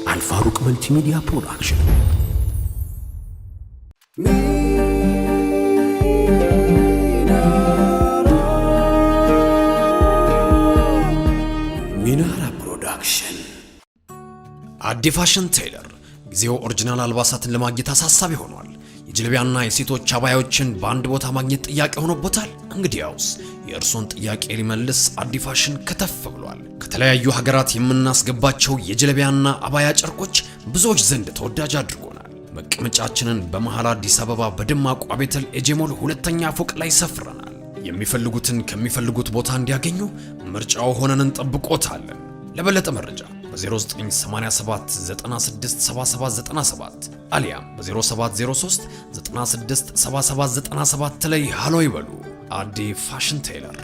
الفاروق ملتي ميديا برودكشن. ሚናራ ፕሮዳክሽን አዲ ፋሽን ቴይለር ጊዜው ኦሪጂናል አልባሳትን ለማግኘት አሳሳቢ ሆኗል። የጅልቢያና የሴቶች አባያዎችን በአንድ ቦታ ማግኘት ጥያቄ ሆኖበታል። እንግዲያውስ የእርሶን ጥያቄ ሊመልስ አዲ ፋሽን ከተፍ ብሏል። ከተለያዩ ሀገራት የምናስገባቸው የጅልቢያና አባያ ጨርቆች ብዙዎች ዘንድ ተወዳጅ አድርጎናል። መቀመጫችንን በመሃል አዲስ አበባ በደማቁ አቤተል ኤጄሞል ሁለተኛ ፎቅ ላይ ሰፍረናል። የሚፈልጉትን ከሚፈልጉት ቦታ እንዲያገኙ ምርጫው ሆነን እንጠብቆታለን። ለበለጠ መረጃ በ0987 967797 አሊያም በ0703 967797 ላይ ሃሎ ይበሉ። አዲ ፋሽን ቴይለር።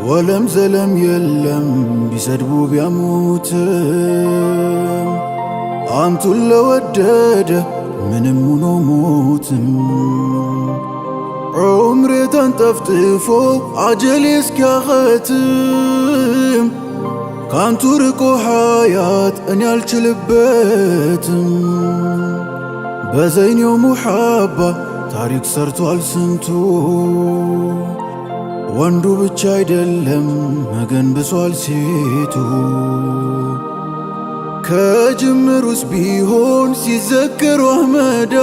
ወለም ዘለም የለም ቢሰድቡ ቢያሙትም አንቱን ለወደደ ምንም ሆኖ ሞትም ዑምሬ ተንጠፍጥፎ አጀሌ እስኪያኸትም ካንቱ ርቆ ሐያት እኔ አልችልበትም። በዘይኔው ሙሐባ ታሪክ ሰርቷል ስንቱ ወንዱ ብቻ አይደለም መገን ብሷል ሴቱ። ከጅምሩስ ቢሆን ሲዘከሩ አህመዳ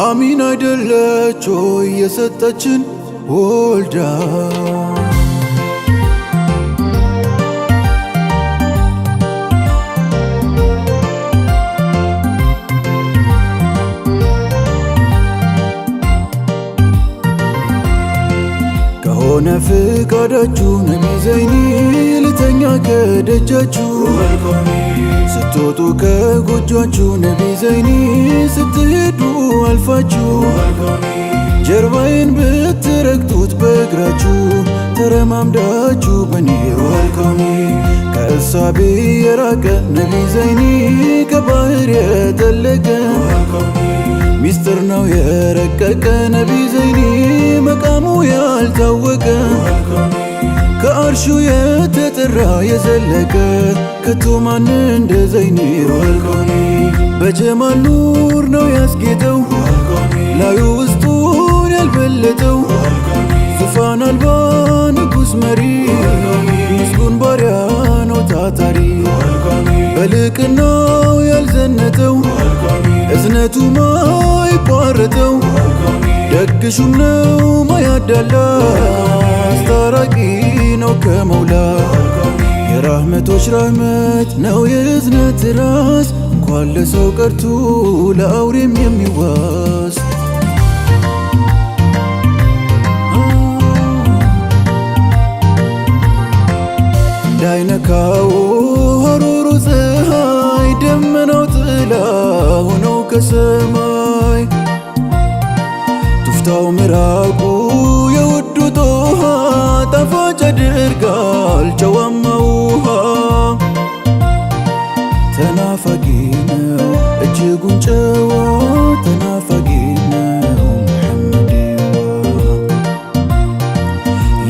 አሚን አይደለች ሆይ የሰጠችን ወልዳ። ከሆነ ፍቃዳችሁ ነቢ ዘይኒ ልተኛ ከደጃችሁ ስትወጡ ከጎጇችሁ ነቢ ዘይኒ ስትሄዱ አልፋችሁ ጀርባዬን ብትረግጡት በእግራችሁ ተረማምዳችሁ በኔ ወልከውኒ ከእሳቤ የራቀ ነቢ ዘይኒ ከባህር የጠለቀ ሚስጥር ነው የረቀቀ ነቢ ዘይኒ መቃሙ ያልታወቀ ከአርሹ የተጠራ የዘለቀ ከቶ ማን እንደ ዘይኒ ወልከውኒ በጀማል ኑር ነው ያስጌጠው ላዩ ውስጡን ያልበለጠው ዙፋን አልባ ንጉስ መሪ ምስጉን ባሪያ ነው ታታሪ በልቅናው ያልዘነጠው እዝነቱ ማይቋረጠው ደግሹም ነው ማያዳላ አስታራቂ ነው ከመውላ የራህመቶች ራህመት ነው የእዝነት ራስ እንኳን ለሰው ቀርቶ ለአውሬም የሚዋስ እንዳይነካው ሀሩሩ ፀሐይ ደመናው ጥላ ሆነው ከሰማይ ቱፍታው ምራቁ የውዱ ጦሃ ጣፋጭ ያደርጋል ጨዋማ ውሃ ተናፋቂ ነው እጅጉን ጨዋ ተናፋቂ ነው ሙሐመድዋ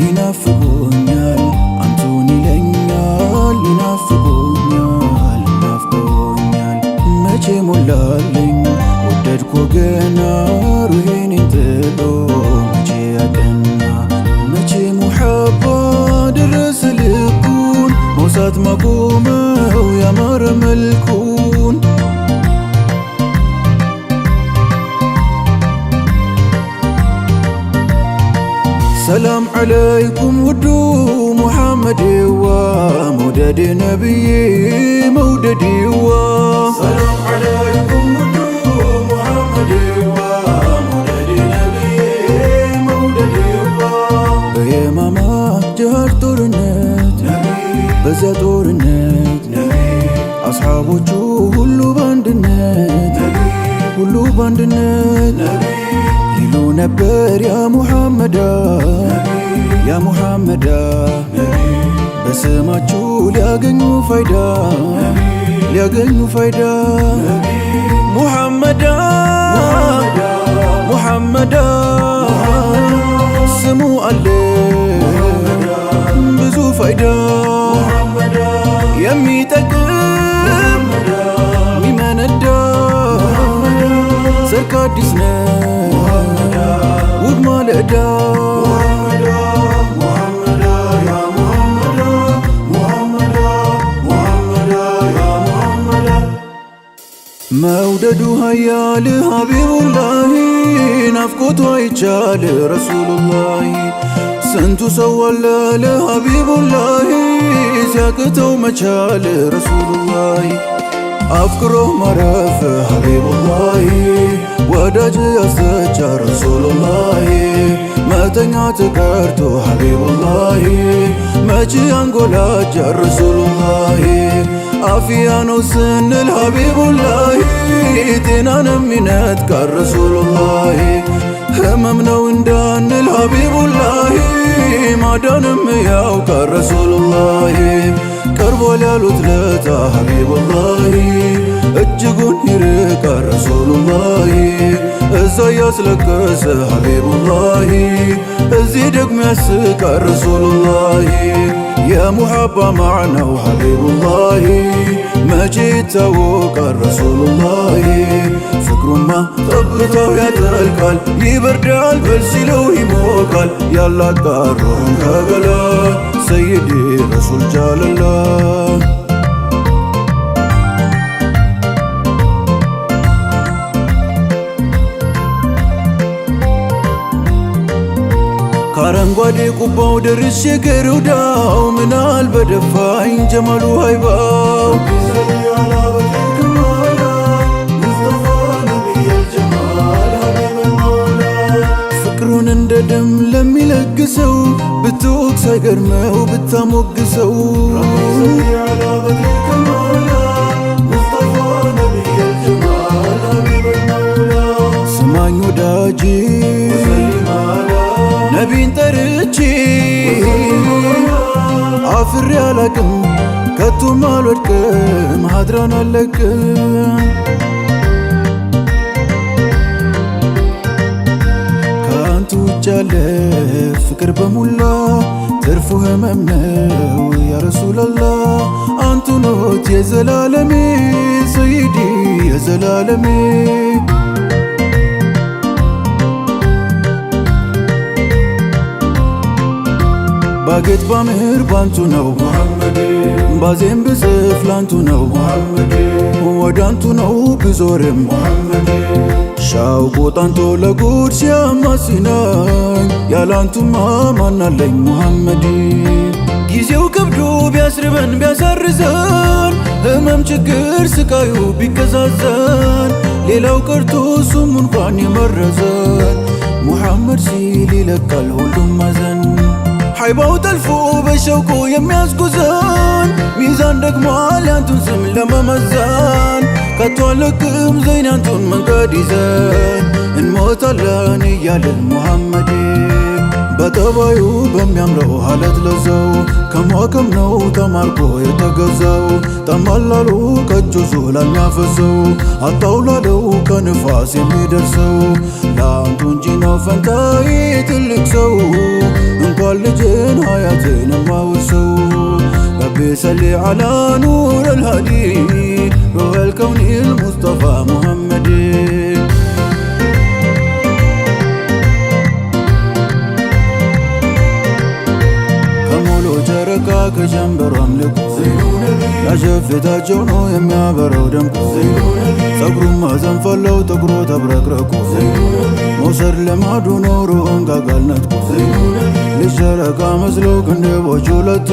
ይናፍቁኛል አንቱን ይለኛል ይናፍቁኛል ናፍቀውኛል መቼ ሞላልኝ ወደድኩ ገና ሩሄኔን ጥሎ መቼ ያቀና መቼ ሙሐባ ደረሰ ልቡን መውሳት ማቆመው ያማረ መልኩን ሰላም ዓለይኩም ውዱ ሙሐመድዋ መውደድ ነብዬ መውደድዋ ሰላም ዓለይኩም ውዱ ሙሐመድዋ መውደድ ነብዬ መውደድዋ በየማማ ጀሃር ጦርነት በዚያ ጦርነት አስሓቦቹ ሁሉ ባንድነት ሁሉ ባንድነት ይሉ ነበር ያ ሙሐመዳ ያ ሙሐመዳ በስማችሁ ሊያገኙ ፋይዳ ሊያገኙ ፋይዳ ሙሐመዳ ሙሐመዳ ስሙ አለ ብዙ ፋይዳ የሚጠቅም ሚመነዳ ሰርክ አዲስ ነው ውብ ማለዳ መውደዱ ሀያል ሀቢቡላሂ ናፍቆቱ አይቻል ረሱሉላሂ ስንቱ ሰው አለ ለሀቢቡላሂ ሲያቅተው መቻል ረሱሉላሂ አፍቅሮ ማረፍ ሀቢቡላሂ ወዳጅ ያስቻ ረሱሉላሂ መተኛት ቀርቶ ሀቢቡላሂ መቼ አንጎላጃ ረሱሉላሂ አፍያ ነው ስንል ሀቢቡላሂ ጤናን የሚነጥቅ ረሱሉላሂ ህመም ነው እንዳንል ሀቢቡላሂ ማዳንም ያውቅ ረሱሉላሂ ቀርቧል ያሉት ለታ ሀቢቡላሂ እጅጉን ይርቅ ረሱሉላሂ እዛ ያስለቀሰ ሀቢቡላሂ እዚህ ደግሞ ያስቅ ረሱሉላሂ የሙሐባ ማዕናው ሀቢቡላሂ መቼ ይታወቃል ረሱሉላሂ ፍቅሩማ ጠብታው ያጠልቃል ይበርዳል በል ሲለው ይሞቃል ያላቃረውን ከገላ ሰይዲ ረሱል ጃለላ ከአረንጓዴ ቁባው ደርሼ ገሩዳው ምናል በደፋኝ ጀማሉ ሃይባው ፍቅሩን እንደ ደም ለሚለግሰው ብትወቅ ሳይገርመው ብታሞግሰው ስማኝ ወዳጄ ነቢን ጠርቼ አፍሬ አላቅም ከቶም አልወድቅም ሀድራን አለቅም ከአንቱ ውጭ ያለ ፍቅር በሙላ ትርፉ ህመም ነው ያ ረሱላላህ አንቱ ኖት የዘላለሜ ሰይዲ የዘላለሜ ባጌጥ ባምር ባንቱ ነው ሙሐመድ ባዜም ብጽፍ ላንቱ ነው ሙሐመድ ወዳንቱ ነው ብዞርም ሙሐመድ ሻው ቦጣንቶ ለጉድ ሲያማሲናኝ ያላንቱማ ማናለኝ ሙሐመድ ጊዜው ከብዶ ቢያስርበን ቢያሳርዘን ህመም ችግር ስቃዩ ቢገዛዘን ሌላው ቀርቶ እሱም እንኳን የመረዘን ሙሐመድ ሲል ይለቃል ሁሉም ማዘን ሀይባው ጠልፎ በሸውቁ የሚያስጉዘን ሚዛን ደግሟል ያንቱን ስም ለመመዘን ከቶ አለቅም ዘይን ያንቱን መንገድ ይዘን እንሞታለን እያልን ሙሐመድ በጠባዩ በሚያምረው ሀለት ለዘው ከሟከም ነው ተማርኮ የተገዛው ጠማላሉ ከእጁ ዙላል ሚያፈሰው አጣውላለው ከንፋስ የሚደርሰው ለአንቱ እንጂ ነው ፈንታይ ትልቅ ሰው እንኳን ልጅን ሀያትን ማውሰው ረቢ ሰሊ ዓላ ኑር አልሃዲ ሩህ አልከውን ልሙስጠፋ ሙሐመድ ከሙሉ ጨረቃ ከጀንበሩ አምልኮ ያሸፍታቸው ነው የሚያበረው ደምቆ ጸጉሩም አዘንፈለው ጥቁሩ ተብረቅረቁ መውሰድ ልማዱ ነው ሩህን ጋጋል ነጥቁ ልጨረቃ መስሎ ክንድቦች ሁለቱ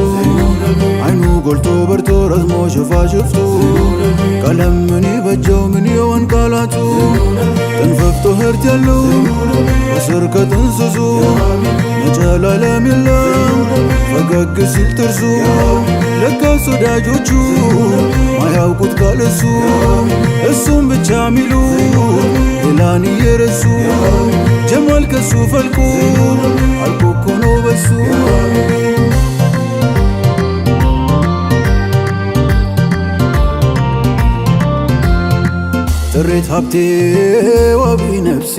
አይኑ ጎልቶ በርቶ ረዝሞ ሽፋሽፍቱ ቀለም ምን ይበጀው ምን ይሆን ቃላቱ ጥንፈፍቶ ህርት ያለው ከስር ከጥንስሱ መጨላለም የለም ፈገግ ሲል ጥርሱ ለካስ ወዳጆቹ ማያውቁት ካለሱ እሱም ብቻ ሚሉ ሌላን እየረሱ ጀማል ከሱ ፈልቁ አልቆ እኮ ነው በሱ ጥሪት ሀብቴ ዋቢ ነፍሴ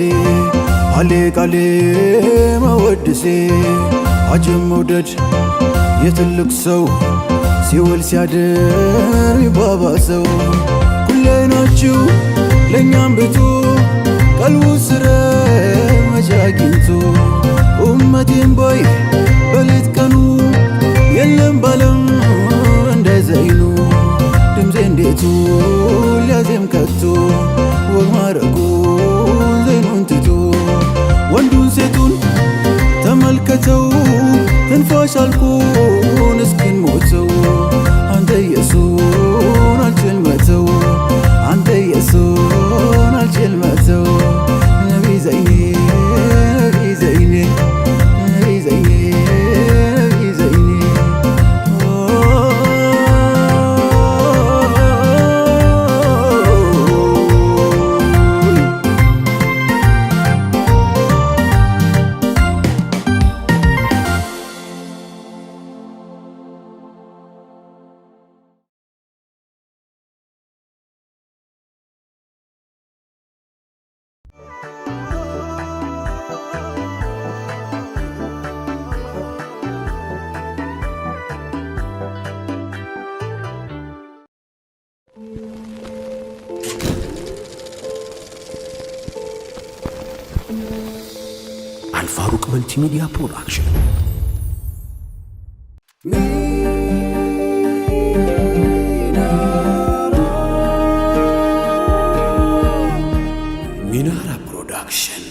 አሌ ቃሌ መወድሴ አጅብ መውደድ የትልቅ ሰው ሲውል ሲያድር ይባባሰው ሁሌ ናችሁ ለእኛም ብቱ ቀልቡ ስረ መቼ አግኝቶ ኡመቴን ባይ በሌት ቀኑ የለም ባለም እንደ ዘይኑ ድምፄ እንዴቱ ሊያዜም ከቶ ወግ ማረጉን ዘይኑን ትቶ ወንዱን ሴቱን ተመልከተው ትንፋሽ አልኩን እስክንሞተው አንተ ኢየሱስን አልችል መተው አንተ ኢየሱስን አልችል መተው ነቢ ዘይኔ ነቢ ዘይኔ ነቢ ዘይኔ ነቢ ዘይኔ አልፋሩቅ መልቲሚዲያ ፕሮዳክሽን ሚናራ ፕሮዳክሽን